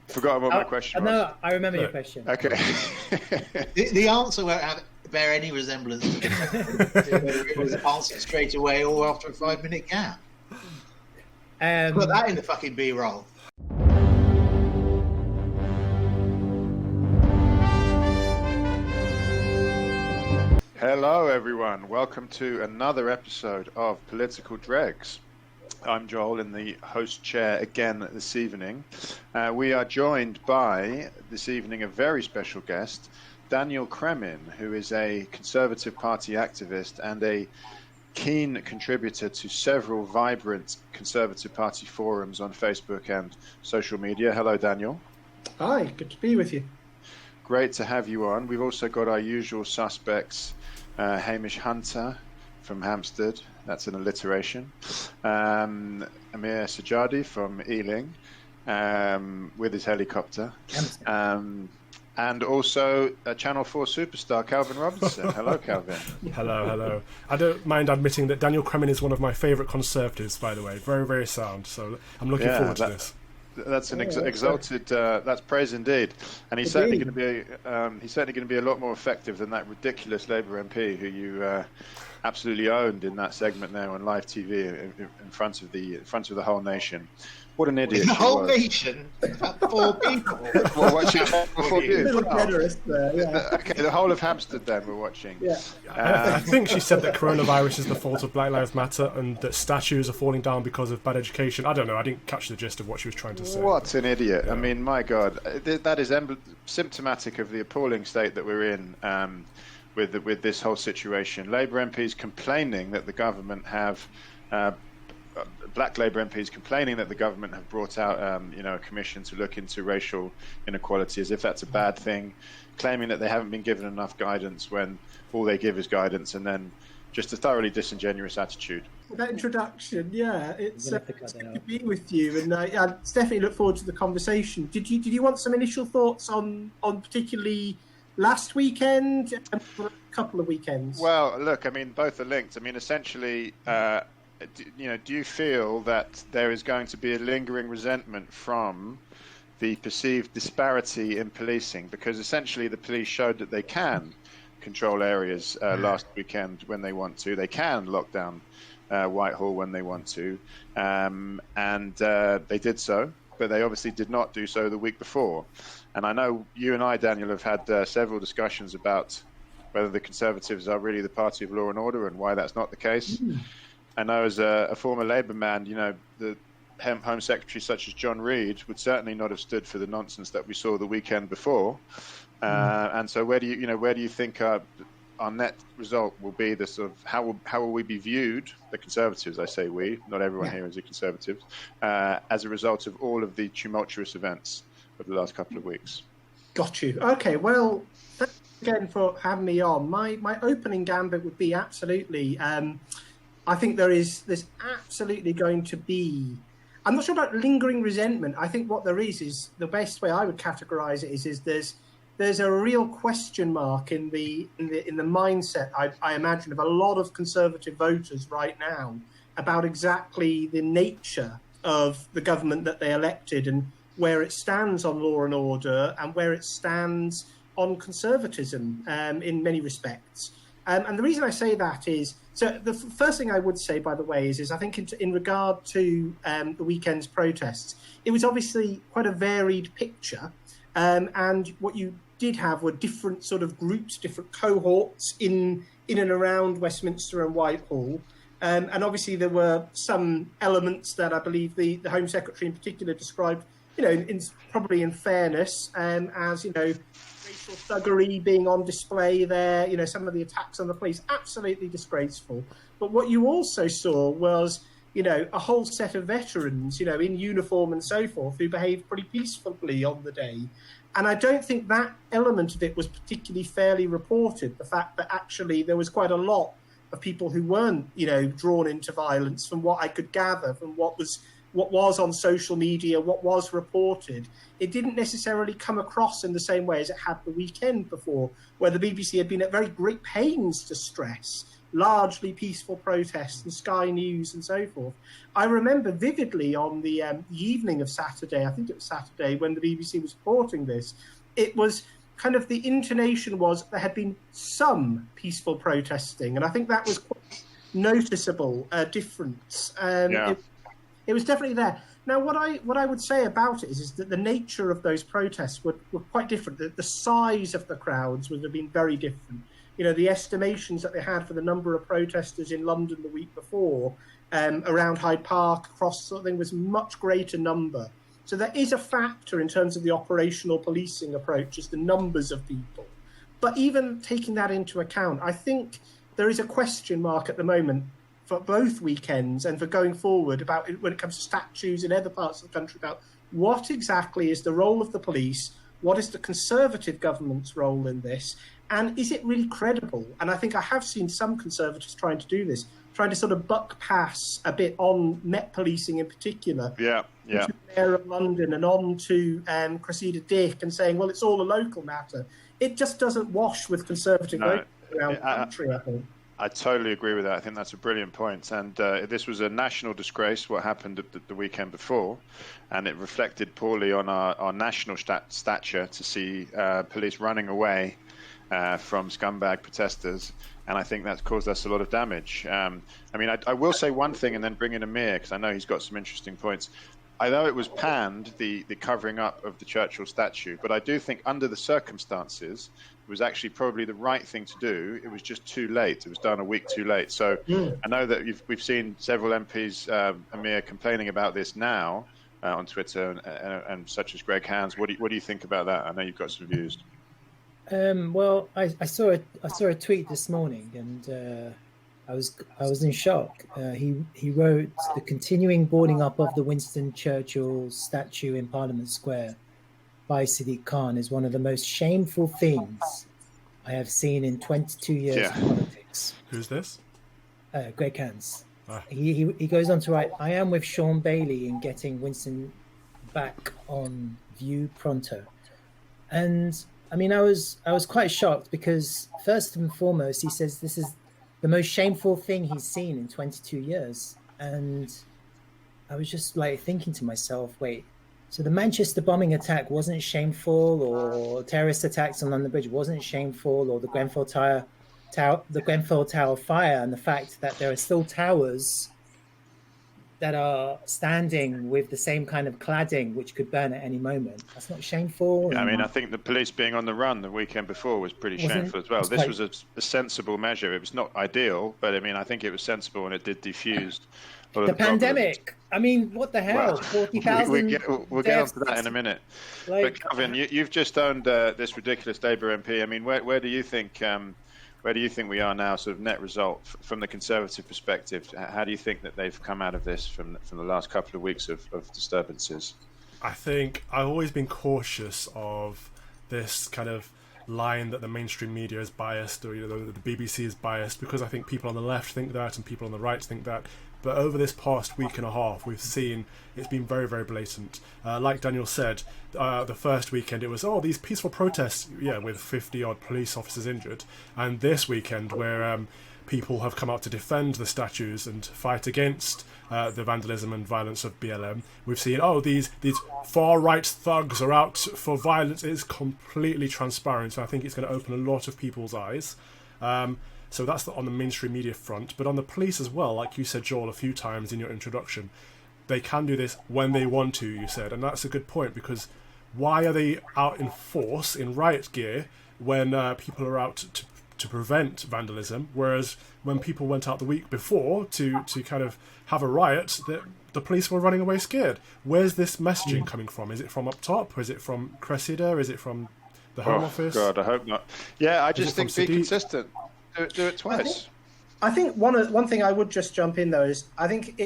Forgotten what my question was. No, I remember your question. Okay. The answer won't bear any resemblance to whether it was answered straight away or after a 5-minute gap. Put that in the fucking B-roll. Hello, everyone. Welcome to another episode of Political Dregs. I'm Joel in the host chair again this evening. We are joined by, this evening, a very special guest, Daniel Cremin, who is a Conservative Party activist and a keen contributor to several vibrant Conservative Party forums on Facebook and social media. Hello, Daniel. Hi, good to be with you. Great to have you on. We've also got our usual suspects, Hamish Hunter from Hampstead, that's an alliteration, Amir Sajadi from Ealing with his helicopter, and also a Channel 4 superstar, Calvin Robinson. Hello, Calvin. Hello. I don't mind admitting that Daniel Cremin is one of my favourite Conservatives, by the way. Very, very sound. So I'm looking forward to this. That's an exalted. That's praise indeed, and he's certainly going to be a lot more effective than that ridiculous Labour MP who you absolutely owned in that segment there on live TV in front of the whole nation. What an idiot! The whole nation, about 4 people. Well, watching 4 A little generous there, yeah. Okay, the whole of Hampstead then we're watching. Yeah. I think she said that coronavirus is the fault of Black Lives Matter and that statues are falling down because of bad education. I don't know. I didn't catch the gist of what she was trying to say. What an idiot! Yeah. I mean, my God, that is symptomatic of the appalling state that we're in. With this whole situation, Labour MPs complaining that the government have, black Labour MPs complaining that the government have brought out, a commission to look into racial inequality as if that's a bad thing, claiming that they haven't been given enough guidance when all they give is guidance, and then just a thoroughly disingenuous attitude. That introduction, yeah, it's good to be with you, and I definitely look forward to the conversation. Did you want some initial thoughts on particularly last weekend and a couple of weekends? Well, look, I mean, both are linked. I mean, essentially, do you feel that there is going to be a lingering resentment from the perceived disparity in policing? Because essentially the police showed that they can control areas last weekend when they want to. They can lock down Whitehall when they want to. And they did so, but they obviously did not do so the week before. And I know you and I, Daniel, have had several discussions about whether the Conservatives are really the party of law and order and why that's not the case. I know as a former Labour man, the Home Secretary such as John Reid would certainly not have stood for the nonsense that we saw the weekend before. And so where do you think our net result will be? The sort of how will we be viewed, the Conservatives, I say we, not everyone here is a Conservative, as a result of all of the tumultuous events of the last couple of weeks? Got you. Okay, well, thanks again for having me on. My opening gambit would be absolutely, I think there's absolutely going to be, I'm not sure about lingering resentment. I think what there is the best way I would categorise it is there's a real question mark in the mindset, I imagine, of a lot of Conservative voters right now about exactly the nature of the government that they elected and where it stands on law and order and where it stands on conservatism in many respects. And the reason I say that is, so the first thing I would say, by the way, is I think in regard to the weekend's protests, it was obviously quite a varied picture. And what you did have were different sort of groups, different cohorts in and around Westminster and Whitehall. And obviously there were some elements that I believe the Home Secretary in particular described, probably in fairness, as, racial thuggery being on display there, some of the attacks on the police, absolutely disgraceful. But what you also saw was, a whole set of veterans, in uniform and so forth, who behaved pretty peacefully on the day. And I don't think that element of it was particularly fairly reported, the fact that actually there was quite a lot of people who weren't, drawn into violence from what I could gather from what was on social media, what was reported. It didn't necessarily come across in the same way as it had the weekend before, where the BBC had been at very great pains to stress largely peaceful protests and Sky News and so forth. I remember vividly on the evening of Saturday, I think it was Saturday, when the BBC was reporting this, it was kind of the intonation was there had been some peaceful protesting, and I think that was quite noticeable difference. It was definitely there. Now, what I would say about it is that the nature of those protests were quite different. The size of the crowds would have been very different. You know, the estimations that they had for the number of protesters in London the week before, around Hyde Park, across something, was much greater number. So there is a factor in terms of the operational policing approach, is the numbers of people. But even taking that into account, I think there is a question mark at the moment for both weekends and for going forward about when it comes to statues in other parts of the country, about what exactly is the role of the police, what is the Conservative government's role in this, and is it really credible? And I think I have seen some Conservatives trying to do this, trying to sort of buck pass a bit on Met policing in particular. To the Mayor of London and on to Cressida Dick and saying, well, it's all a local matter. It just doesn't wash with Conservative voters around the country, I think. I totally agree with that. I think that's a brilliant point. And this was a national disgrace, what happened the weekend before, and it reflected poorly on our national stature to see police running away from scumbag protesters. And I think that's caused us a lot of damage. I will say one thing and then bring in Amir, because I know he's got some interesting points. I know it was panned, the covering up of the Churchill statue, but I do think under the circumstances, it was actually probably the right thing to do. It was just too late. It was done a week too late. So I know that we've seen several MPs, Amir, complaining about this now on Twitter and such as Greg Hands. What do you think about that? I know you've got some views. Well, I saw a tweet this morning, and I was in shock. He wrote, "The continuing boarding up of the Winston Churchill statue in Parliament Square by Sadiq Khan is one of the most shameful things I have seen in 22 years of politics." Who's this? Greg Hands. He goes on to write, "I am with Sean Bailey in getting Winston back on view pronto." And I mean, I was quite shocked because first and foremost, he says this is the most shameful thing he's seen in 22 years. And I was just like thinking to myself, wait, so the Manchester bombing attack wasn't shameful, or terrorist attacks on London Bridge wasn't shameful, or the Grenfell Tower fire, and the fact that there are still towers that are standing with the same kind of cladding which could burn at any moment. That's not shameful. Yeah, I mean, I think the police being on the run the weekend before was pretty shameful as well. This was a sensible measure. It was not ideal, but I mean, I think it was sensible and it did diffuse the pandemic. I mean, what the hell? Well, 40,000 we'll get onto that in a minute. But Calvin, you've just owned this ridiculous Labour MP. I mean, where do you think we are now, sort of net result from the Conservative perspective? How do you think that they've come out of this from the last couple of weeks of disturbances? I think I've always been cautious of this kind of line that the mainstream media is biased, or the BBC is biased, because I think people on the left think that and people on the right think that. But over this past week and a half, we've seen it's been very, very blatant. Like Daniel said, the first weekend it was, these peaceful protests, with 50-odd police officers injured. And this weekend, where people have come out to defend the statues and fight against the vandalism and violence of BLM, we've seen, these far-right thugs are out for violence. It's completely transparent, so I think it's going to open a lot of people's eyes. So that's on the mainstream media front. But on the police as well, like you said, Joel, a few times in your introduction, they can do this when they want to, you said. And that's a good point, because why are they out in force, in riot gear, when people are out to prevent vandalism? Whereas when people went out the week before to kind of have a riot, the police were running away scared. Where's this messaging coming from? Is it from up top? Is it from Cressida? Is it from the Home Office? God, I hope not. Yeah, I just think be consistent. Do it twice. I think one thing I would just jump in though is I think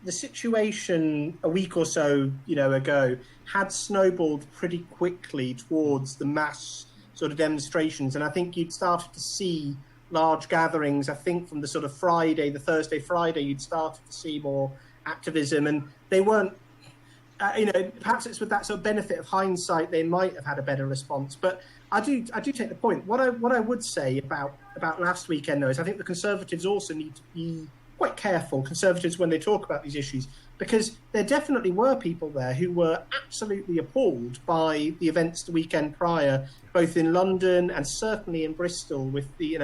the situation a week or so ago had snowballed pretty quickly towards the mass sort of demonstrations, and I think you'd started to see large gatherings. I think from the sort of Thursday, Friday, you'd started to see more activism, and they weren't perhaps it's with that sort of benefit of hindsight, they might have had a better response. But I do take the point. What I would say about last weekend, though, is I think the Conservatives also need to be quite careful, Conservatives, when they talk about these issues, because there definitely were people there who were absolutely appalled by the events the weekend prior, both in London and certainly in Bristol, with the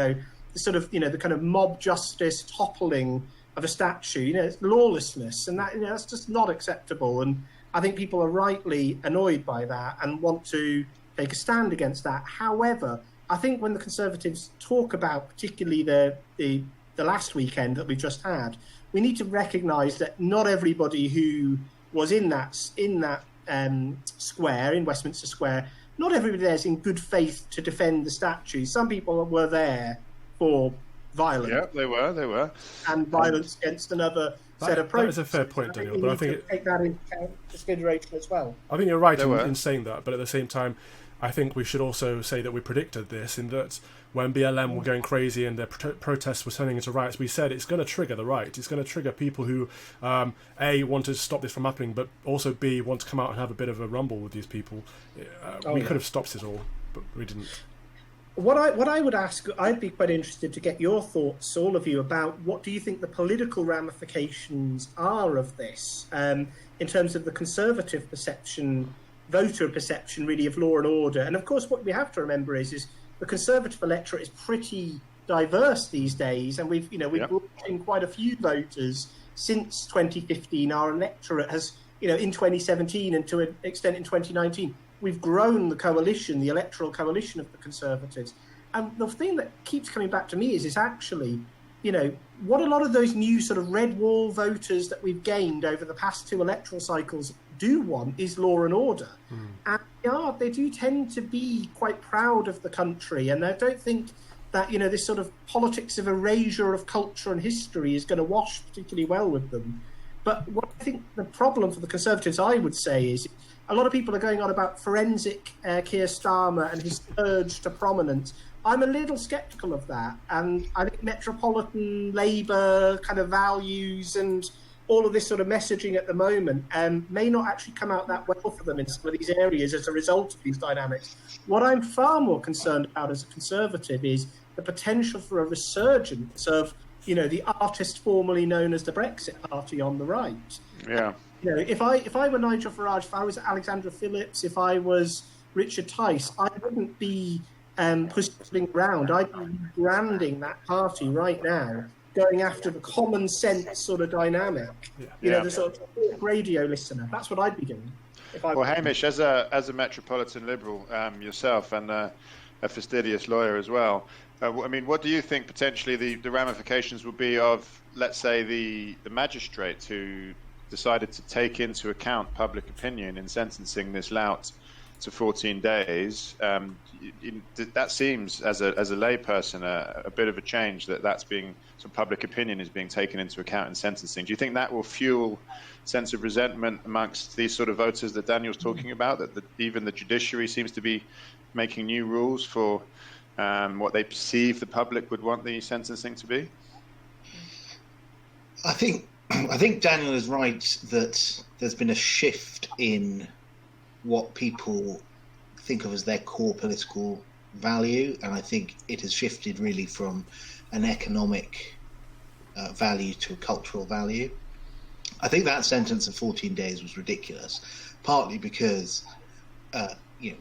the kind of mob justice toppling of a statue. It's lawlessness, and that's just not acceptable. And I think people are rightly annoyed by that and want to take a stand against that. However, I think when the Conservatives talk about particularly the last weekend that we just had, we need to recognise that not everybody who was in that square, in Westminster Square, not everybody there is in good faith to defend the statue. Some people were there for violence. Yeah, they were. And violence against another set of protests. That is a fair point, Daniel, but I think take that into consideration as well. I think you're right in saying that, but at the same time, I think we should also say that we predicted this, in that when BLM were going crazy and their protests were turning into riots, we said it's going to trigger the right. It's going to trigger people who, A, want to stop this from happening, but also B, want to come out and have a bit of a rumble with these people. We could have stopped it all, but we didn't. What I would ask, I'd be quite interested to get your thoughts, all of you, about what do you think the political ramifications are of this, in terms of the Conservative perception, voter perception, really, of law and order. And of course, what we have to remember is the Conservative electorate is pretty diverse these days, and we've brought in quite a few voters since 2015. Our electorate has, in 2017 and to an extent in 2019, we've grown the coalition, the electoral coalition of the Conservatives. And the thing that keeps coming back to me is actually, what a lot of those new sort of red wall voters that we've gained over the past two electoral cycles do want is law and order. And they do tend to be quite proud of the country. And I don't think that, this sort of politics of erasure of culture and history is going to wash particularly well with them. But what I think the problem for the Conservatives, I would say, is a lot of people are going on about forensic Keir Starmer and his surge to prominence. I'm a little sceptical of that. And I think metropolitan Labour kind of values and all of this sort of messaging at the moment may not actually come out that well for them in some of these areas as a result of these dynamics. What I'm far more concerned about as a Conservative is the potential for a resurgence of, the artist formerly known as the Brexit Party on the right. Yeah. If I were Nigel Farage, if I was Alexandra Phillips, if I was Richard Tice, I wouldn't be pushing around. I'd be branding that party right now, going after the common sense sort of dynamic. The sort of radio listener. That's what I'd be doing. Hamish, as a metropolitan Liberal yourself and a fastidious lawyer as well, what do you think potentially the ramifications will be of, let's say, the magistrates who decided to take into account public opinion in sentencing this lout to 14 days? That seems, as a layperson, a bit of a change that's being, some public opinion is being taken into account in sentencing. Do you think that will fuel sense of resentment amongst these sort of voters that Daniel's talking about, that even the judiciary seems to be making new rules for what they perceive the public would want the sentencing to be? I think Daniel is right that there's been a shift in what people think of as their core political value, and I think it has shifted really from an economic value to a cultural value. I think that sentence of 14 days was ridiculous, partly because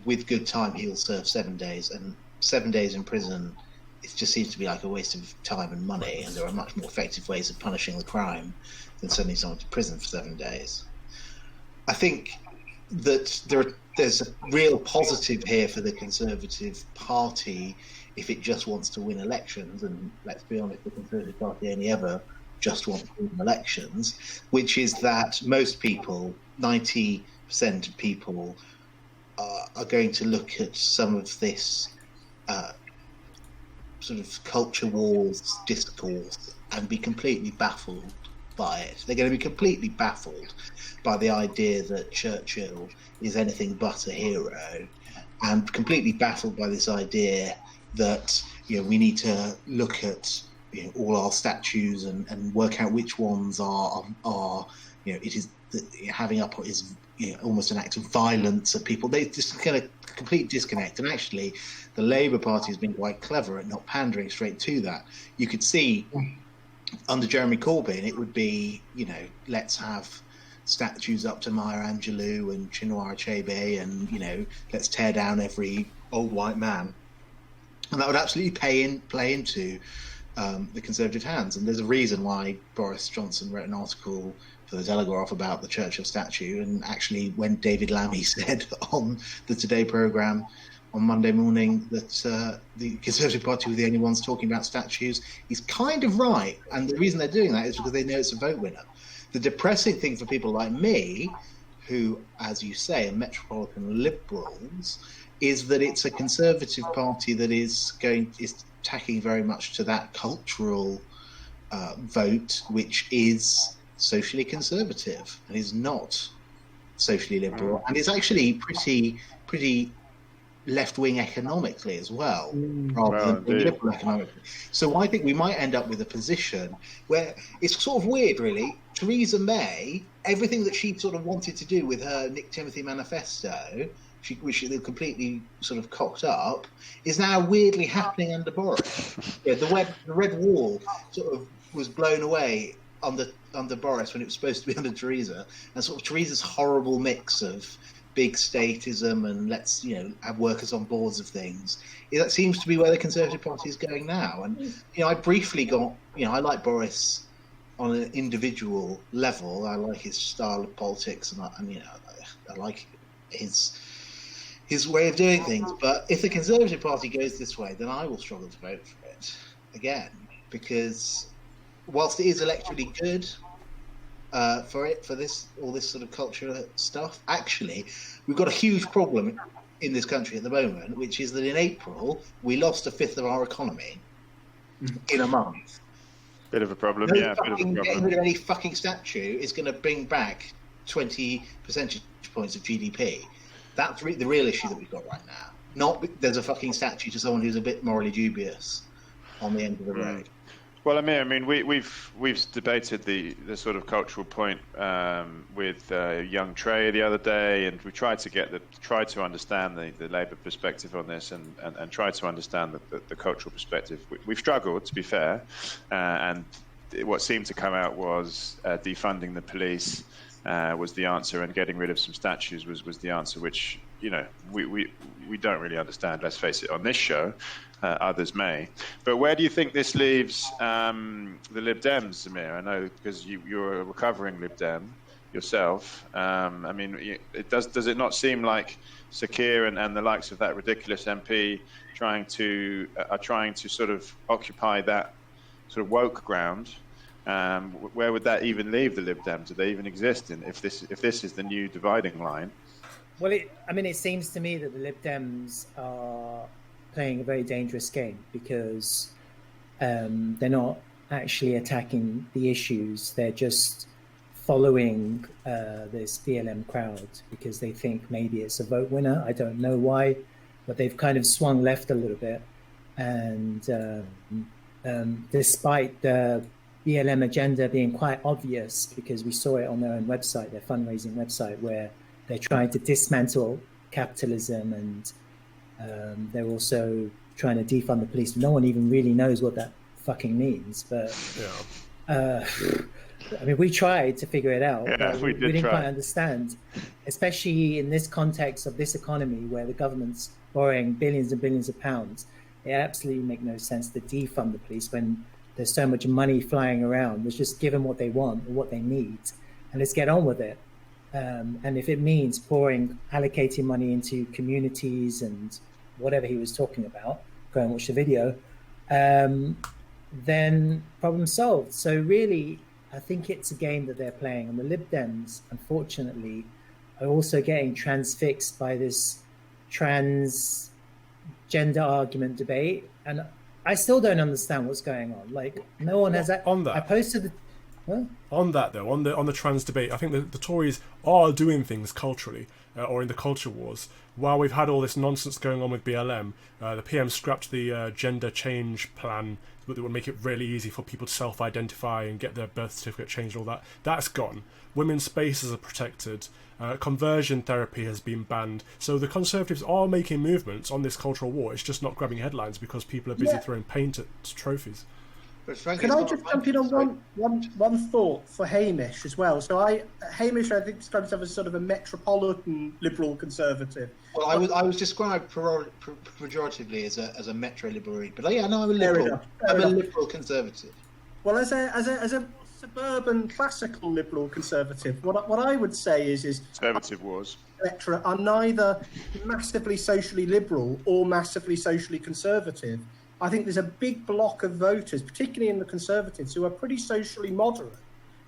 with good time he'll serve 7 days, and 7 days in prison, it just seems to be like a waste of time and money, and there are much more effective ways of punishing the crime than sending someone to prison for 7 days. I think that there's a real positive here for the Conservative Party if it just wants to win elections, and let's be honest, the Conservative Party only ever just wants to win elections, which is that most people, 90% of people, are going to look at some of this sort of culture wars discourse and be completely baffled by it. They're going to be completely baffled by the idea that Churchill is anything but a hero, and completely baffled by this idea that we need to look at all our statues and work out which ones are it is having up is almost an act of violence at people. They just kind of complete disconnect. And actually, the Labour Party has been quite clever at not pandering straight to that. You could see under Jeremy Corbyn, it would be, let's have statues up to Maya Angelou and Chinua Achebe, and let's tear down every old white man, and that would absolutely play into the Conservative hands. And there's a reason why Boris Johnson wrote an article for the Telegraph about the Churchill statue, and actually when David Lammy said on the Today programme on Monday morning that the Conservative Party were the only ones talking about statues, he's kind of right. And the reason they're doing that is because they know it's a vote winner. The depressing thing for people like me, who, as you say, are metropolitan liberals, is that it's a Conservative Party that is tacking very much to that cultural vote, which is socially conservative and is not socially liberal, and is actually pretty left-wing economically as well, rather than liberal economically. So I think we might end up with a position where it's sort of weird, really. Theresa May, everything that she sort of wanted to do with her Nick Timothy manifesto, which she completely sort of cocked up, is now weirdly happening under Boris. The red wall sort of was blown away under Boris when it was supposed to be under Theresa, and sort of Theresa's horrible mix of big statism and let's have workers on boards of things. That seems to be where the Conservative Party is going now. And I briefly got I like Boris on an individual level. I like his style of politics, and I like his way of doing things. But if the Conservative Party goes this way, then I will struggle to vote for it again, because whilst it is electorally good for all this sort of cultural stuff, actually, we've got a huge problem in this country at the moment, which is that in April we lost a fifth of our economy in a month. Bit of a problem, Getting rid of any fucking statue is going to bring back 20 percentage points of GDP. That's the real issue that we've got right now. Not there's a fucking statue to someone who's a bit morally dubious on the end of the road. Well, Amir, I mean, we've debated the sort of cultural point with young Trey the other day, and we tried to understand the Labour perspective on this, and try to understand the cultural perspective. We've struggled, to be fair, and what seemed to come out was defunding the police was the answer, and getting rid of some statues was the answer, which we don't really understand. Let's face it, on this show. Others may. But where do you think this leaves the Lib Dems, Amir? I know because you're a recovering Lib Dem yourself. I mean, does it not seem like Sakir and the likes of that ridiculous MP are trying to sort of occupy that sort of woke ground? Where would that even leave the Lib Dems? Do they even exist if this is the new dividing line? Well, it seems to me that the Lib Dems are playing a very dangerous game, because they're not actually attacking the issues. They're just following this BLM crowd because they think maybe it's a vote winner. I don't know why, but they've kind of swung left a little bit. And despite the BLM agenda being quite obvious, because we saw it on their own website, their fundraising website, where they're trying to dismantle capitalism, and they're also trying to defund the police. No one even really knows what that fucking means. But I mean, we tried to figure it out. Yeah, we didn't quite understand, especially in this context of this economy where the government's borrowing billions and billions of pounds. It absolutely makes no sense to defund the police when there's so much money flying around. Let's just give them what they want or what they need, and let's get on with it. And if it means allocating money into communities and whatever he was talking about, go and watch the video, then problem solved. So really, I think it's a game that they're playing. And the Lib Dems, unfortunately, are also getting transfixed by this transgender argument debate. And I still don't understand what's going on. Like, no one has that. On that. I posted the... Huh? On that, though, on the trans debate, I think the Tories are doing things culturally, or in the culture wars, while we've had all this nonsense going on with BLM, the PM scrapped the gender change plan that would make it really easy for people to self-identify and get their birth certificate changed, all that. That's gone. Women's spaces are protected. Conversion therapy has been banned. So the Conservatives are making movements on this cultural war. It's just not grabbing headlines because people are busy throwing paint at trophies. But frankly, Can I just jump in on one thought for Hamish as well? So Hamish, I think, describes himself as sort of a metropolitan liberal conservative. Well, I was described pejoratively as a metro liberal, but yeah, no, I'm a liberal. I'm a liberal conservative. Well, as a suburban classical liberal conservative, what I would say is conservative wars are neither massively socially liberal or massively socially conservative. I think there's a big block of voters, particularly in the Conservatives, who are pretty socially moderate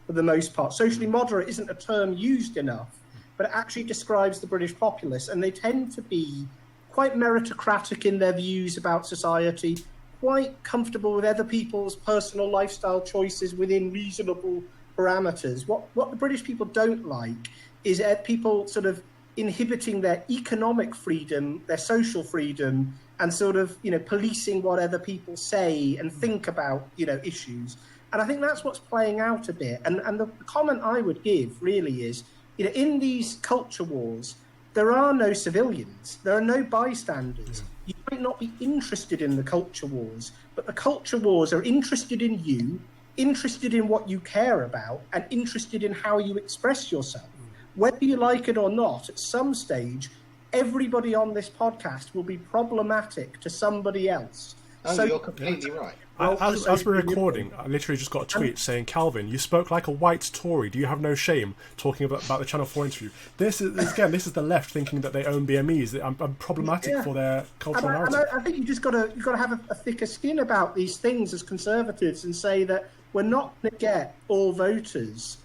for the most part. Socially moderate isn't a term used enough, but it actually describes the British populace, and they tend to be quite meritocratic in their views about society, quite comfortable with other people's personal lifestyle choices within reasonable parameters. What the British people don't like is people sort of inhibiting their economic freedom, their social freedom, and sort of, policing what other people say and think about, issues. And I think that's what's playing out a bit. And the comment I would give really is, in these culture wars, there are no civilians. There are no bystanders. You might not be interested in the culture wars, but the culture wars are interested in you, interested in what you care about, and interested in how you express yourself. Whether you like it or not, at some stage, everybody on this podcast will be problematic to somebody else. Oh, so, you're completely right. As we're recording, I literally just got a tweet saying, Calvin, you spoke like a white Tory. Do you have no shame talking about the Channel 4 interview? This is the left thinking that they own BMEs. I'm problematic for their cultural narrative. I think you've got to have a thicker skin about these things as Conservatives and say that we're not going to get all voters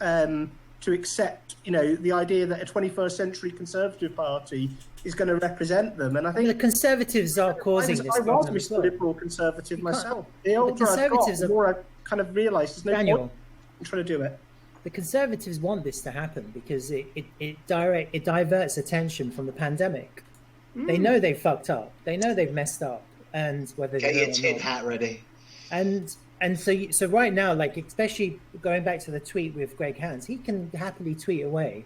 to accept, the idea that a 21st century Conservative Party is going to represent them. And I think the Conservatives are causing this problem. I was a liberal Conservative myself. The older I got, the more I kind of realised there's no point in trying to do it. The Conservatives want this to happen because it diverts attention from from the pandemic. They know they fucked up. They know they've messed up, and whether get your tin hat ready. And so right now, especially going back to the tweet with Greg Hans, he can happily tweet away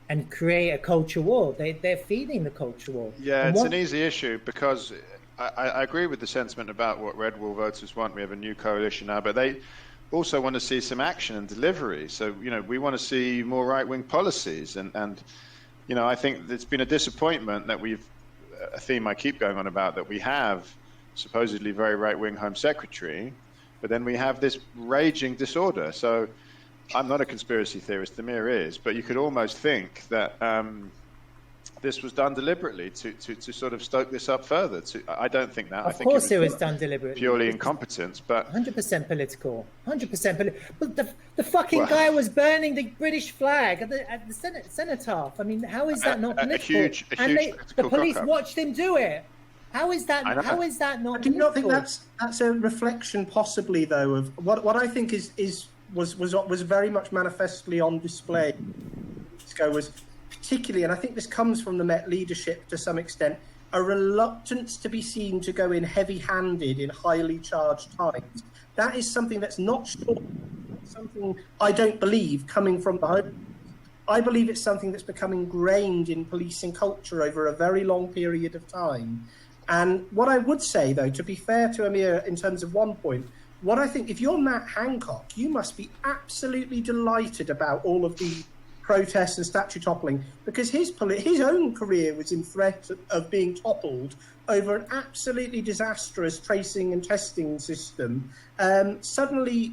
and create a culture war. They're feeding the culture war. Yeah, it's an easy issue because I agree with the sentiment about what Red Wall voters want. We have a new coalition now, but they also want to see some action and delivery. So, we want to see more right-wing policies. And I think it's been a disappointment that a theme I keep going on about, that we have supposedly very right-wing Home Secretary, but then we have this raging disorder. So I'm not a conspiracy theorist, Amir is, but you could almost think that this was done deliberately to sort of stoke this up further. I don't think that. Of course it was done deliberately. Purely incompetence, but 100% political. 100% political. But the fucking guy was burning the British flag at the cenotaph. I mean, how is that not political? The police watched him do it. How is that? How is that not? I do not think that's a reflection, possibly, though, of what I think was very much manifestly on display. Was particularly, and I think this comes from the Met leadership to some extent, a reluctance to be seen to go in heavy-handed in highly charged times. That is something that's not something I don't believe coming from the home. I believe it's something that's become ingrained in policing culture over a very long period of time. And what I would say, though, to be fair to Amir in terms of one point, what I think, if you're Matt Hancock, you must be absolutely delighted about all of the protests and statue toppling, because his own career was in threat of being toppled over an absolutely disastrous tracing and testing system. Suddenly,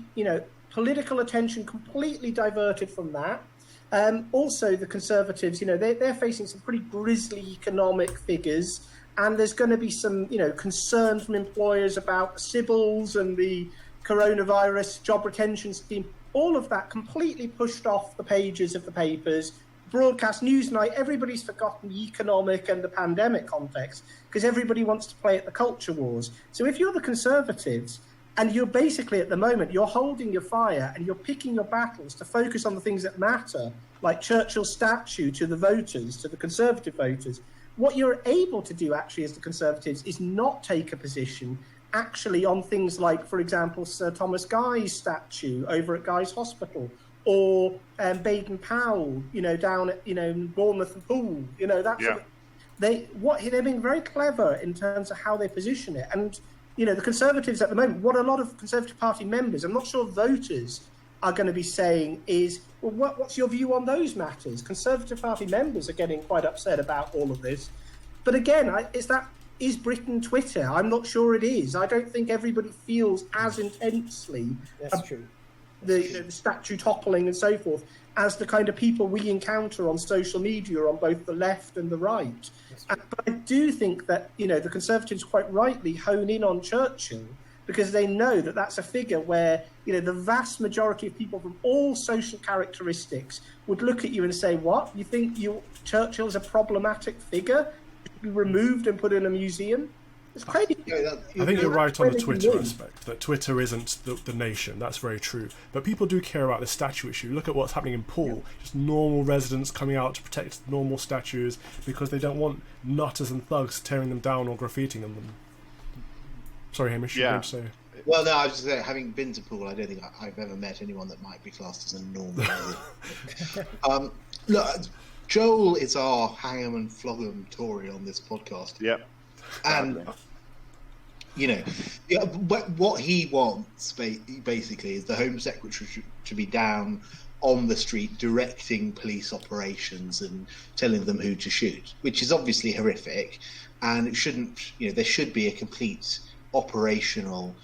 political attention completely diverted from that. Also, the Conservatives, they're facing some pretty grisly economic figures, and there's going to be some, concern from employers about Sybil's and the coronavirus job retention scheme. All of that completely pushed off the pages of the papers. Broadcast Newsnight, everybody's forgotten the economic and the pandemic context because everybody wants to play at the culture wars. So if you're the Conservatives, and you're basically, at the moment, you're holding your fire and you're picking your battles to focus on the things that matter, like Churchill's statue to the voters, to the Conservative voters, What you're able to do, actually, as the Conservatives, is not take a position actually on things like, for example, Sir Thomas Guy's statue over at Guy's Hospital, or Baden-Powell, down at, Bournemouth and Poole, that sort of, they're being very clever in terms of how they position it. And, the Conservatives at the moment, what a lot of Conservative Party members, I'm not sure voters are going to be saying is, well, what's your view on those matters? Conservative Party members are getting quite upset about all of this. But again, is Britain Twitter? I'm not sure it is. I don't think everybody feels as intensely the statue toppling and so forth as the kind of people we encounter on social media on both the left and the right. But I do think that, the Conservatives quite rightly hone in on Churchill, because they know that that's a figure where, the vast majority of people from all social characteristics would look at you and say, what? You think Churchill's a problematic figure? Should be removed and put in a museum? It's crazy. I think you're right on the Twitter aspect, that Twitter isn't the nation. That's very true. But people do care about the statue issue. Look at what's happening in Poole. Just normal residents coming out to protect normal statues because they don't want nutters and thugs tearing them down or graffitiing them. Sorry, Hamish, you were going to say. Well, no, I was just saying, having been to Poole, I don't think I've ever met anyone that might be classed as a normal resident. Look, Joel is our hang 'em and flog 'em Tory on this podcast. Yep. And, what he wants, basically, is the Home Secretary to be down on the street directing police operations and telling them who to shoot, which is obviously horrific. And it shouldn't, there should be a complete operational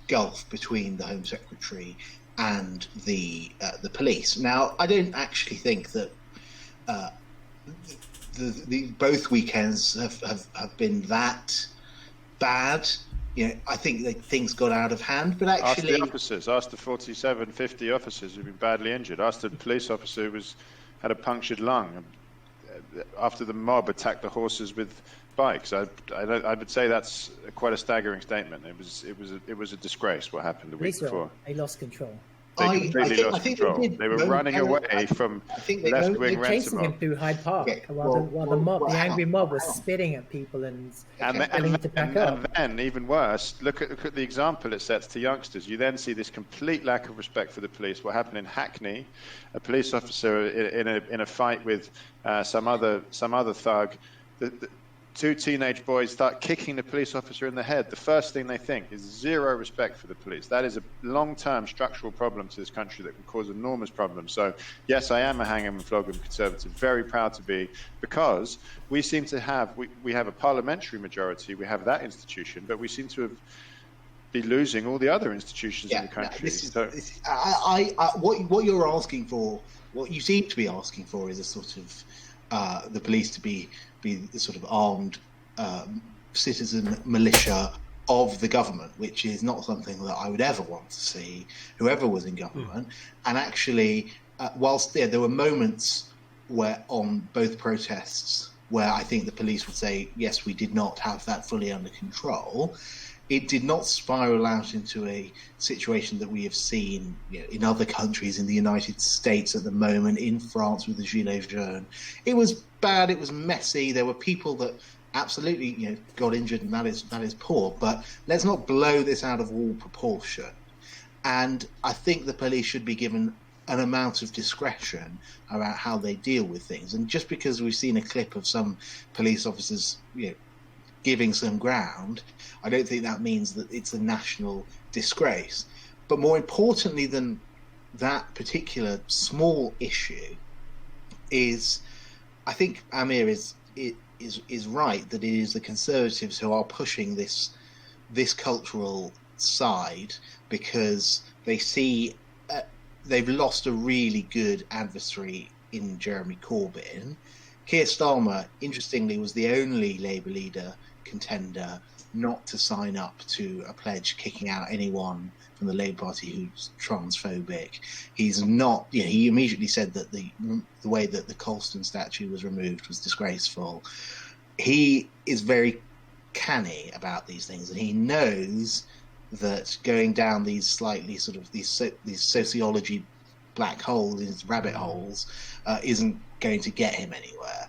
gulf between the Home Secretary and the police. Now, I don't actually think that both weekends have been that bad. I think that things got out of hand, but actually... Ask the 47, 50 officers who've been badly injured. Ask the police officer who had a punctured lung after the mob attacked the horses with bikes. I would say that's quite a staggering statement. It was a disgrace what happened the week before. They lost control. They completely lost control. They were running away from left-wing They were chasing him through Hyde Park while the angry mob was spitting at people and telling them to pack up. And then, even worse, look at the example it sets to youngsters. You then see this complete lack of respect for the police. What happened in Hackney, a police officer in a fight with some other thug. Two teenage boys start kicking the police officer in the head. The first thing they think is zero respect for the police. That is a long-term structural problem to this country that can cause enormous problems. So, yes, I am a hang 'em and flog 'em Conservative, very proud to be, because we seem to have, we have a parliamentary majority, we have that institution, but we seem to be losing all the other institutions in the country. What you're asking for, what you seem to be asking for, is a sort of the police to be the sort of armed citizen militia of the government, which is not something that I would ever want to see, whoever was in government. And actually, whilst there were moments where on both protests where I think the police would say, yes, we did not have that fully under control, it did not spiral out into a situation that we have seen in other countries, in the United States at the moment, in France with the Gilets jaunes. It was bad, it was messy, there were people that absolutely got injured, and that is poor, but let's not blow this out of all proportion. And I think the police should be given an amount of discretion about how they deal with things. And just because we've seen a clip of some police officers giving some ground, I don't think that means that it's a national disgrace. But more importantly than that particular small issue is, I think Amir is right that it is the Conservatives who are pushing this cultural side, because they see they've lost a really good adversary in Jeremy Corbyn. Keir Starmer, interestingly, was the only Labour leader contender not to sign up to a pledge kicking out anyone from the Labour Party who's transphobic. He's not. He immediately said that the way that the Colston statue was removed was disgraceful. He is very canny about these things, and he knows that going down these slightly sort of these sociology black holes, these rabbit holes, isn't going to get him anywhere.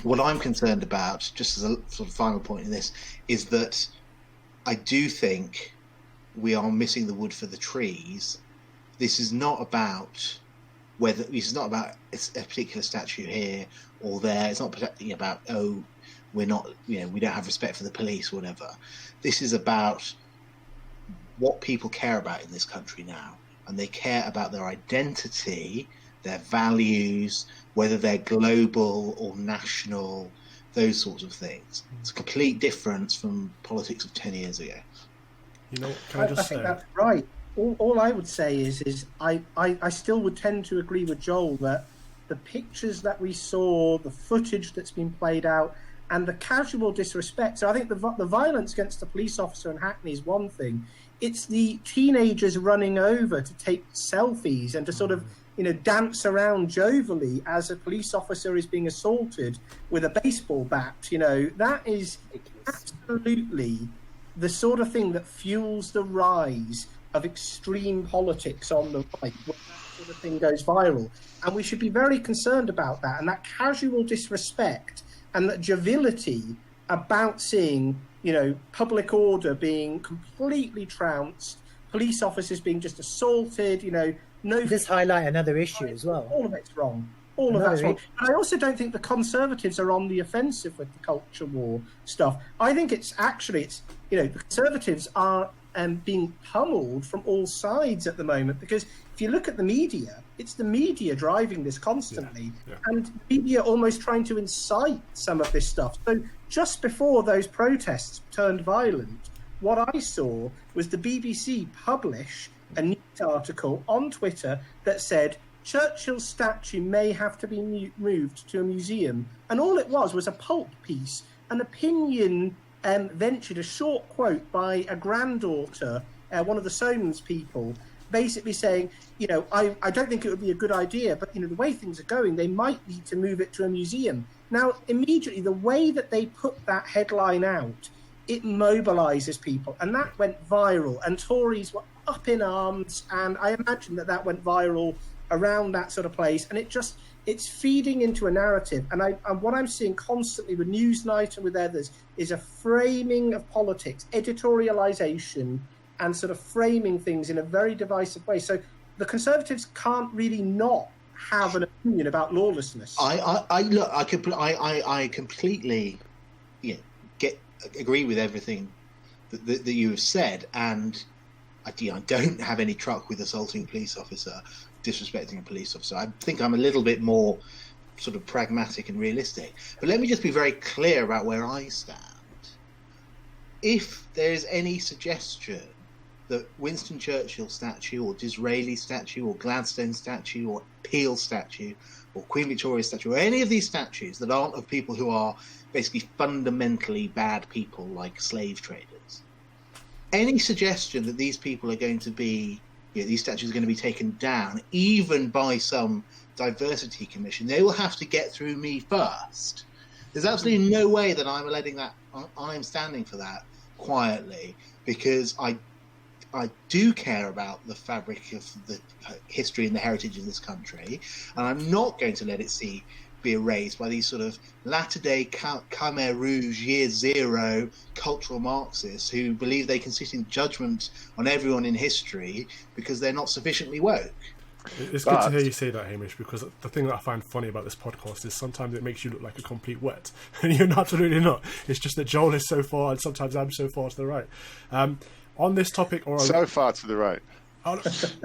What I'm concerned about, just as a sort of final point in this, is that I do think we are missing the wood for the trees. This is not about a particular statue here or there. It's not about, we don't have respect for the police or whatever. This is about what people care about in this country now, and they care about their identity, their values, whether they're global or national, those sorts of things. It's a complete difference from politics of 10 years ago. You know, can I think that's right. All I would say is I still would tend to agree with Joel that the pictures that we saw, the footage that's been played out, and the casual disrespect. So I think the violence against the police officer in Hackney is one thing. It's the teenagers running over to take selfies and to sort of, dance around jovially as a police officer is being assaulted with a baseball bat. That is absolutely the sort of thing that fuels the rise of extreme politics on the right, when that sort of thing goes viral. And we should be very concerned about that, and that casual disrespect and that joviality about seeing, public order being completely trounced, police officers being just assaulted, Just highlight another issue as well. All of it's wrong. All of that's wrong. And I also don't think the Conservatives are on the offensive with the culture war stuff. I think the Conservatives are being pummeled from all sides at the moment, because if you look at the media, it's the media driving this constantly, and media almost trying to incite some of this stuff. So just before those protests turned violent, what I saw was the BBC publish a news article on Twitter that said Churchill's statue may have to be moved to a museum. And all it was a pulp piece, an opinion ventured, a short quote by a granddaughter, one of the Soames people, basically saying, I don't think it would be a good idea, but, the way things are going, they might need to move it to a museum. Now, immediately, the way that they put that headline out, it mobilises people. And that went viral. And Tories were up in arms. And I imagine that went viral around that sort of place. And it's feeding into a narrative. And what I'm seeing constantly with Newsnight and with others is a framing of politics, editorialisation, and sort of framing things in a very divisive way. So the Conservatives can't really not have an opinion about lawlessness. I completely agree with everything that you have said, and I don't have any truck with assaulting a police officer, disrespecting a police officer. I think I'm a little bit more sort of pragmatic and realistic. But let me just be very clear about where I stand. If there is any suggestion that Winston Churchill statue or Disraeli statue or Gladstone statue or Peel statue or Queen Victoria statue or any of these statues that aren't of people who are basically fundamentally bad people like slave traders, any suggestion that these people are going to be, these statues are going to be taken down, even by some diversity commission, they will have to get through me first. There's absolutely no way that I'm standing for that quietly, because I do care about the fabric of the history and the heritage of this country, and I'm not going to let it be erased by these sort of latter-day Khmer Rouge, year zero cultural Marxists who believe they can sit in judgment on everyone in history because they're not sufficiently woke. It's good to hear you say that, Hamish, because the thing that I find funny about this podcast is sometimes it makes you look like a complete wet, and you're absolutely not. It's just that Joel is so far, and sometimes I'm so far to the right. On this topic, so far to the right.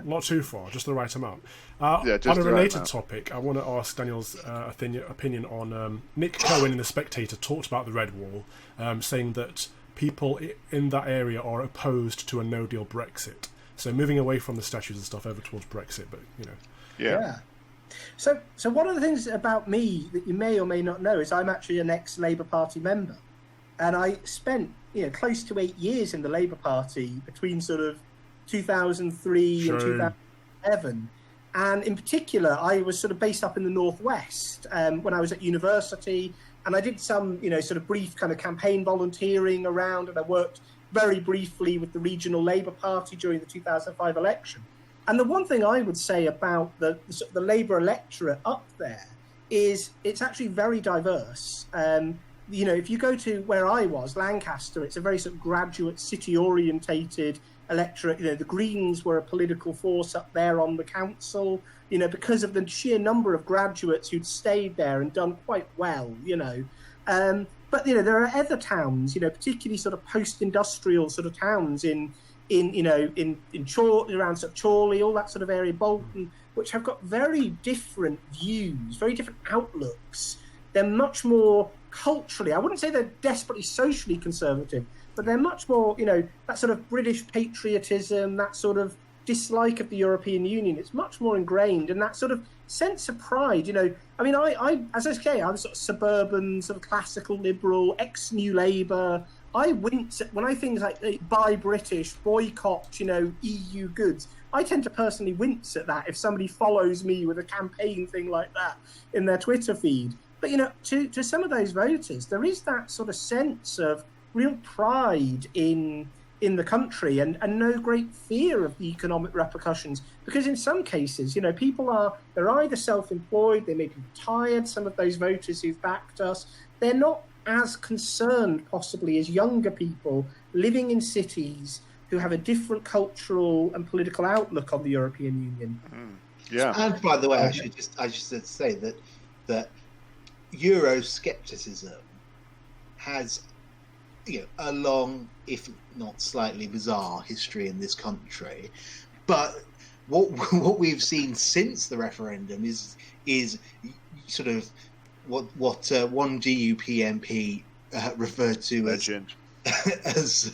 Not too far, just the right amount. Just on a the related right topic, I want to ask Daniel's opinion on Nick Cohen in The Spectator talked about the Red Wall, saying that people in that area are opposed to a no-deal Brexit. So moving away from the statues and stuff over towards Brexit, but Yeah. So one of the things about me that you may or may not know is I'm actually an ex-Labour Party member, and I spent close to 8 years in the Labour Party between sort of 2003 and 2011. And in particular, I was sort of based up in the Northwest when I was at university, and I did some, sort of brief kind of campaign volunteering around, and I worked very briefly with the regional Labour Party during the 2005 election. And the one thing I would say about the Labour electorate up there it's actually very diverse. You know, if you go to where I was, Lancaster, it's a very sort of graduate, city-orientated electorate. You know, the Greens were a political force up there on the council, you know, because of the sheer number of graduates who'd stayed there and done quite well, you know. But, you know, there are other towns, you know, particularly sort of post-industrial sort of towns in around sort of Chorley, all that sort of area, Bolton, which have got very different views, very different outlooks. They're much more culturally, I wouldn't say they're desperately socially conservative, but they're much more, you know, that sort of British patriotism, that sort of dislike of the European Union. It's much more ingrained, and that sort of sense of pride, you know. I mean, I as I say, I'm sort of suburban, sort of classical liberal, ex-New Labour. I wince at when I things like buy British, boycott, you know, EU goods. I tend to personally wince at that if somebody follows me with a campaign thing like that in their Twitter feed. But, you know, to some of those voters, there is that sort of sense of real pride in the country and no great fear of the economic repercussions. Because in some cases, you know, they're either self-employed, they may be retired, some of those voters who've backed us. They're not as concerned, possibly, as younger people living in cities who have a different cultural and political outlook on the European Union. Yeah. And by the way, I should just say that Euroscepticism has, you know, a long, if not slightly bizarre, history in this country. But what we've seen since the referendum is sort of what one DUP MP referred to as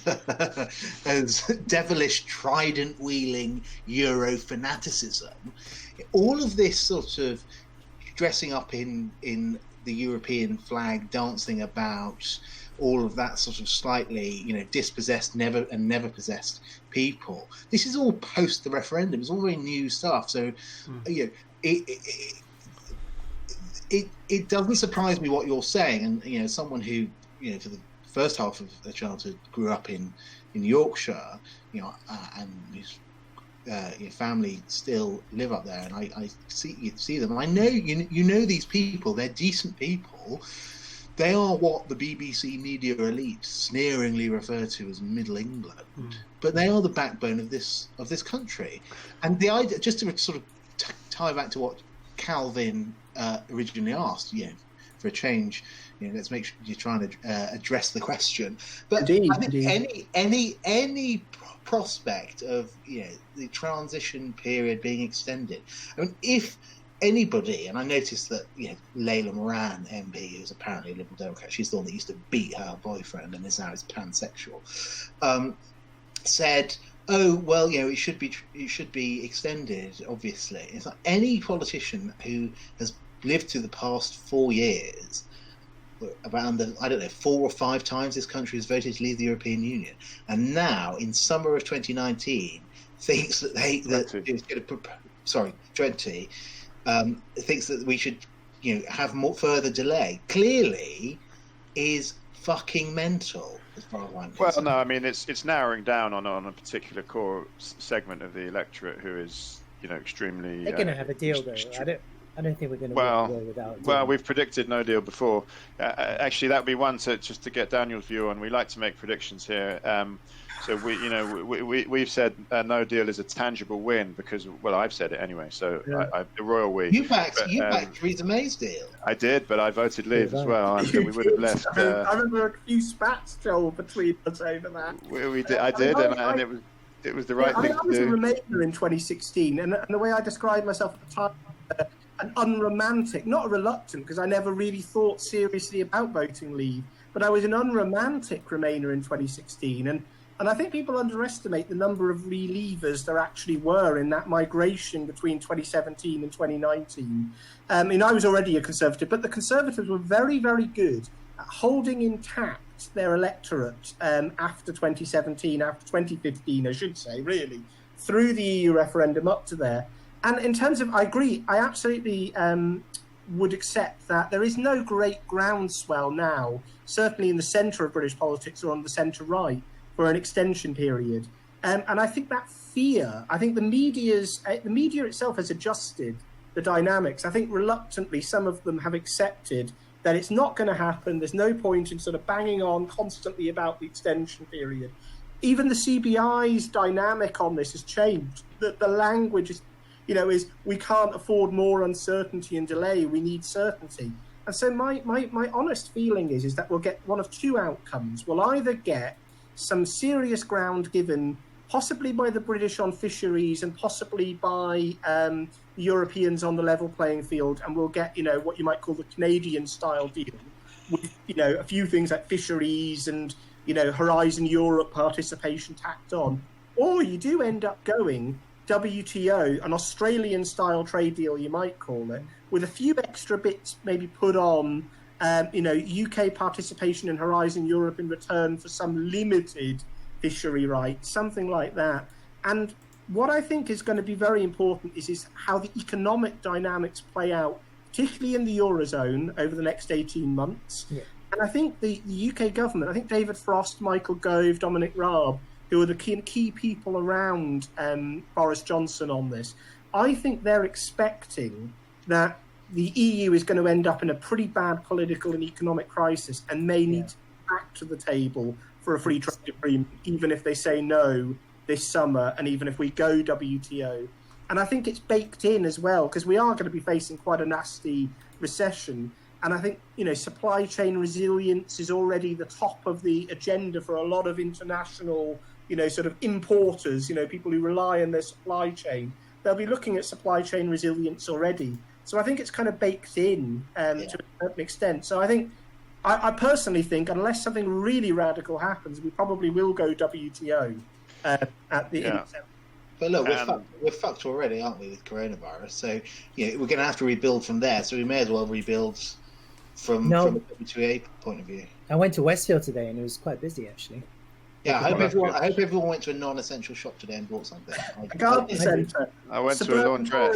devilish trident wielding Euro fanaticism. All of this sort of dressing up in the European flag, dancing about, all of that sort of slightly, you know, dispossessed, never possessed people. This is all post the referendum. It's all very new stuff. So, you know, it doesn't surprise me what you're saying. And, you know, someone who, you know, for the first half of their childhood grew up in Yorkshire, you know, and his your family still live up there, and I see them. And I know you know these people. They're decent people. They are what the BBC media elite sneeringly refer to as Middle England, but they are the backbone of this country. And the idea, just to sort of tie back to what Calvin originally asked, you know, for a change, you know, let's make sure you're trying to address the question. But indeed, I think any prospect of, you know, the transition period being extended. I mean, if anybody, and I noticed that, you know, Layla Moran MP, who's apparently a Liberal Democrat, she's the one that used to beat her boyfriend and is now pansexual, said, "Oh well, you know, it should be extended." Obviously, it's like any politician who has lived through the past 4 years, around the, I don't know, 4 or 5 times this country has voted to leave the European Union, and now in summer of 2019 thinks that thinks that we should, you know, have more further delay, clearly is fucking mental as far as I'm concerned. Well, no, I mean it's narrowing down on a particular core segment of the electorate who is, you know, extremely. They're going to have a deal, though. I don't think we're going to well, deal without a deal. Well, we've predicted no deal before. Actually, that would be one just to get Daniel's view on. We like to make predictions here. So we've said no deal is a tangible win because, well, I've said it anyway. So yeah. The royal we. You backed Theresa May's deal. I did, but I voted leave as well. And we would have left. I remember a few spats, Joel, between us over that. We did. I did, and it was the right thing to do. I was a Remainer in 2016, and the way I described myself at the time. An unromantic, not a reluctant, because I never really thought seriously about voting leave, but I was an unromantic Remainer in 2016, and I think people underestimate the number of relievers there actually were in that migration between 2017 and 2019. I mean, I was already a Conservative, but the Conservatives were very, very good at holding intact their electorate after 2017, after 2015, I should say, really, through the EU referendum up to there. And in terms of, I agree, I absolutely would accept that there is no great groundswell now, certainly in the centre of British politics or on the centre-right, for an extension period. And I think that fear, I think the media itself has adjusted the dynamics. I think reluctantly some of them have accepted that it's not going to happen. There's no point in sort of banging on constantly about the extension period. Even the CBI's dynamic on this has changed. The language is we can't afford more uncertainty and delay. We need certainty. And so my honest feeling is that we'll get one of two outcomes. We'll either get some serious ground given, possibly by the British on fisheries and possibly by the Europeans on the level playing field, and we'll get, what you might call the Canadian-style deal with, a few things like fisheries and, Horizon Europe participation tacked on. Or you do end up going WTO, an Australian-style trade deal, you might call it, with a few extra bits maybe put on, UK participation in Horizon Europe in return for some limited fishery rights, something like that. And what I think is going to be very important is how the economic dynamics play out, particularly in the Eurozone over the next 18 months. Yeah. And I think the UK government, I think David Frost, Michael Gove, Dominic Raab, who are the key people around Boris Johnson on this, I think they're expecting that the EU is going to end up in a pretty bad political and economic crisis and may need to go back to the table for a free trade agreement, even if they say no this summer and even if we go WTO. And I think it's baked in as well, because we are going to be facing quite a nasty recession. And I think, supply chain resilience is already the top of the agenda for a lot of international, sort of importers, people who rely on their supply chain. They'll be looking at supply chain resilience already. So I think it's kind of baked in to a certain extent. So I think, I personally think, unless something really radical happens, we probably will go WTO at the end. But look, we're fucked already, aren't we, with coronavirus? So we're going to have to rebuild from there. So we may as well rebuild from a WTO point of view. I went to Westfield today and it was quite busy, actually. Yeah, I hope everyone went to a non-essential shop today and bought something. A garden centre. I went to a laundrette.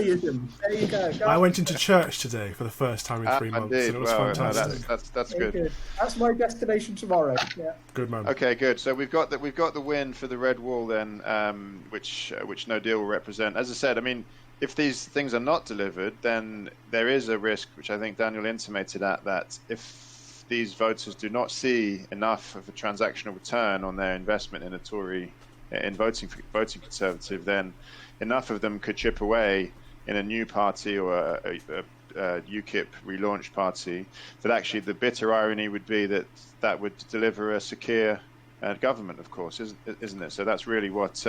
There you go. I went into church today for the first time in 3 months. And it was fantastic. That's good. That's my destination tomorrow. Yeah. Good man. Okay, good. So we've got the win for the Red Wall then, which no deal will represent. As I said, I mean, if these things are not delivered, then there is a risk, which I think Daniel intimated at, that if these voters do not see enough of a transactional return on their investment in a Tory, in voting Conservative, then enough of them could chip away in a new party or a UKIP relaunched party, that actually the bitter irony would be that would deliver a secure government, of course, isn't it? So that's really what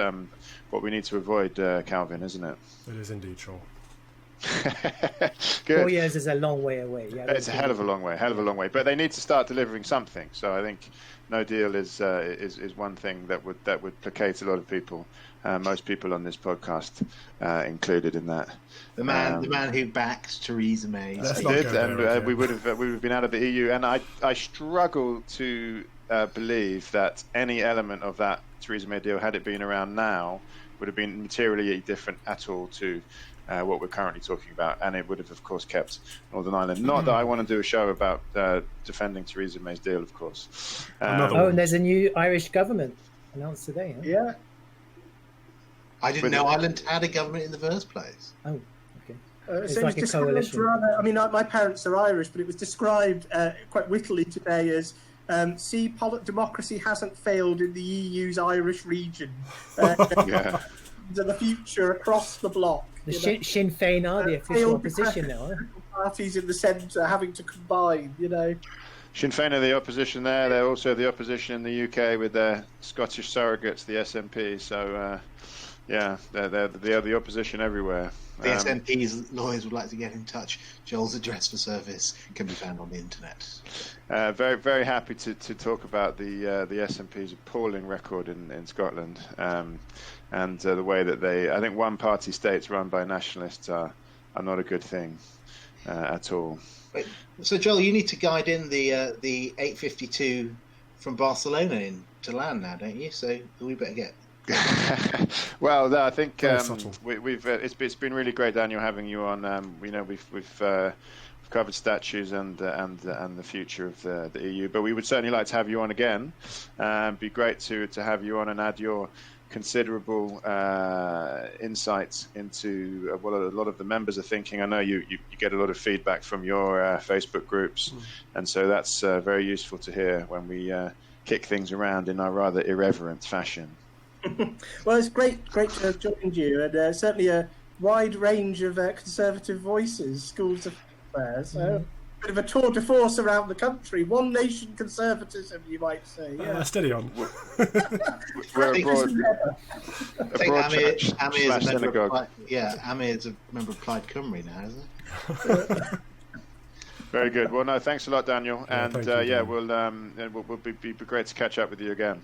we need to avoid, Calvin, isn't it? It is indeed, sure. Good. 4 years is a long way away. Yeah, it's a hell of a long way. But they need to start delivering something. So I think no deal is one thing that would placate a lot of people, most people on this podcast included in that. The man who backed Theresa May. We would have been out of the EU. And I struggle to believe that any element of that Theresa May deal, had it been around now, would have been materially different at all to what we're currently talking about, and it would have, of course, kept Northern Ireland. Not that I want to do a show about defending Theresa May's deal, of course. And there's a new Irish government announced today. Huh? Yeah. I didn't know Ireland had a government in the first place. Oh, okay. It's like a coalition. Rather, I mean, my parents are Irish, but it was described quite wittily today as democracy hasn't failed in the EU's Irish region. The future across the bloc. The Sinn Féin are the official opposition now. Parties in the centre having to combine, Sinn Féin are the opposition there. They're also the opposition in the UK with their Scottish surrogates, the SNP. So, they're the opposition everywhere. The SNP's lawyers would like to get in touch. Joel's address for service can be found on the internet. Very, very happy to talk about the SNP's appalling record in Scotland, and the way that I think one-party states run by nationalists are not a good thing at all. Wait, so Joel, you need to guide in the 852 from Barcelona into land now, don't you? So we better get. Well, I think we've it's been really great, Daniel, having you on. We've covered statues and the future of the EU, but we would certainly like to have you on again. It'd be great to have you on and add your considerable insight into what a lot of the members are thinking. I know you get a lot of feedback from your Facebook groups, and so that's very useful to hear when we kick things around in our rather irreverent fashion. Well, it's great to have joined you, and certainly a wide range of Conservative voices, schools of affairs. Bit of a tour de force around the country. One nation conservatism, you might say. Yeah. Steady on. We're abroad. I think Amir's a member of Amir's a member of Plaid Cymru now, isn't he? Very good. Well, no, thanks a lot, Daniel. Yeah, and we'll be great to catch up with you again.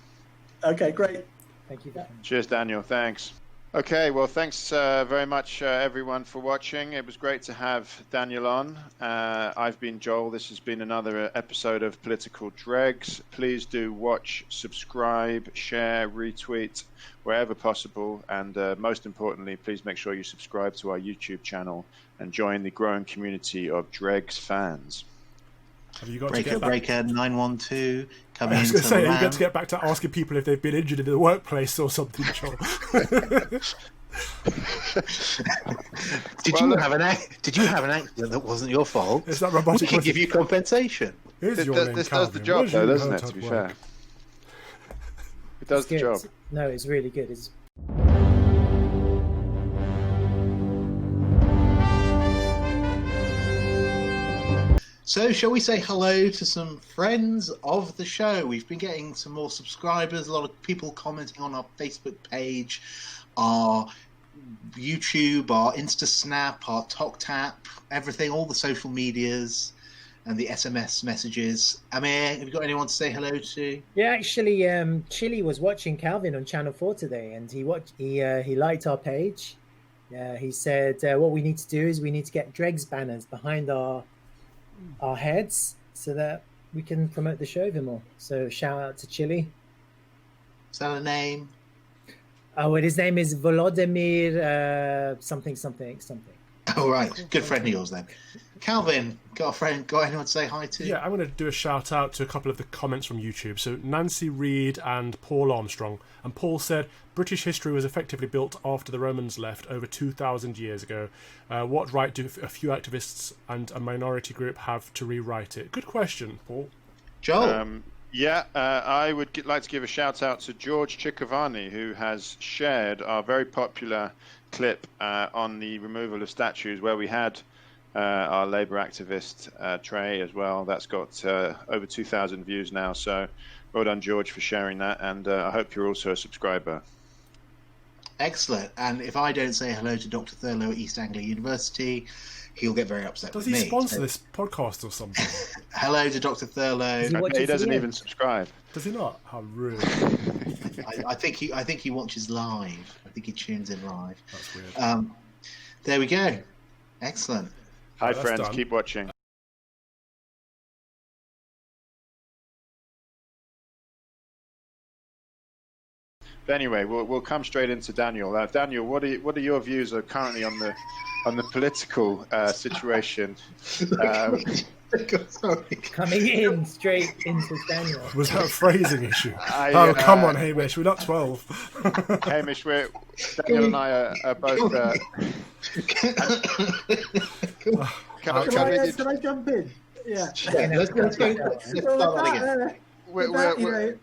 Okay, great. Thank you. Cheers, Daniel. Thanks. Okay, well, thanks very much, everyone, for watching. It was great to have Daniel on. I've been Joel. This has been another episode of Political Dregs. Please do watch, subscribe, share, retweet, wherever possible. And most importantly, please make sure you subscribe to our YouTube channel and join the growing community of Dregs fans. Have you got Breaker 912 coming in. I was going to say, you got to get back to asking people if they've been injured in the workplace or something, Joel. Did you have an accident that wasn't your fault? Is that robotic? We can give you compensation. This does the job, though, doesn't it? To be fair, it does the job. No, it's really good. So, shall we say hello to some friends of the show? We've been getting some more subscribers, a lot of people commenting on our Facebook page, our YouTube, our InstaSnap, our TokTap, everything, all the social medias and the SMS messages. Amir, have you got anyone to say hello to? Yeah, actually, Chili was watching Calvin on Channel 4 today, and he liked our page. He said what we need to do is we need to get Dregs banners behind our heads so that we can promote the show even more. So shout out to Chili. Is that a name? Oh, and his name is Volodymyr something. Oh, right. Good friend of yours then. Calvin, got a friend, got anyone to say hi to? Yeah, I'm going to do a shout out to a couple of the comments from YouTube. So Nancy Reed and Paul Armstrong. And Paul said, British history was effectively built after the Romans left over 2,000 years ago. What right do a few activists and a minority group have to rewrite it? Good question, Paul. Joel? I would like to give a shout out to George Ciccovanni, who has shared our very popular clip on the removal of statues, where we had our Labour activist Trey as well. That's got over 2,000 views now, so well done, George, for sharing that, and I hope you're also a subscriber. Excellent. And if I don't say hello to Dr. Thurlow at East Anglia University, he'll get very upset with me. Does he sponsor this podcast or something? Hello to Dr. Thurlow. He doesn't even subscribe. Does he not? How rude. I think he watches live. I think he tunes in live. That's weird. There we go. Excellent. Hi, friends. Done. Keep watching. But anyway, we'll come straight into Daniel. Daniel, what are your views currently on the political situation? Coming in straight into Daniel. Was that a phrasing issue? Come on, Hamish. We're not 12. Hamish, Daniel and I are both. Can I jump in? Yeah. Let's start that again.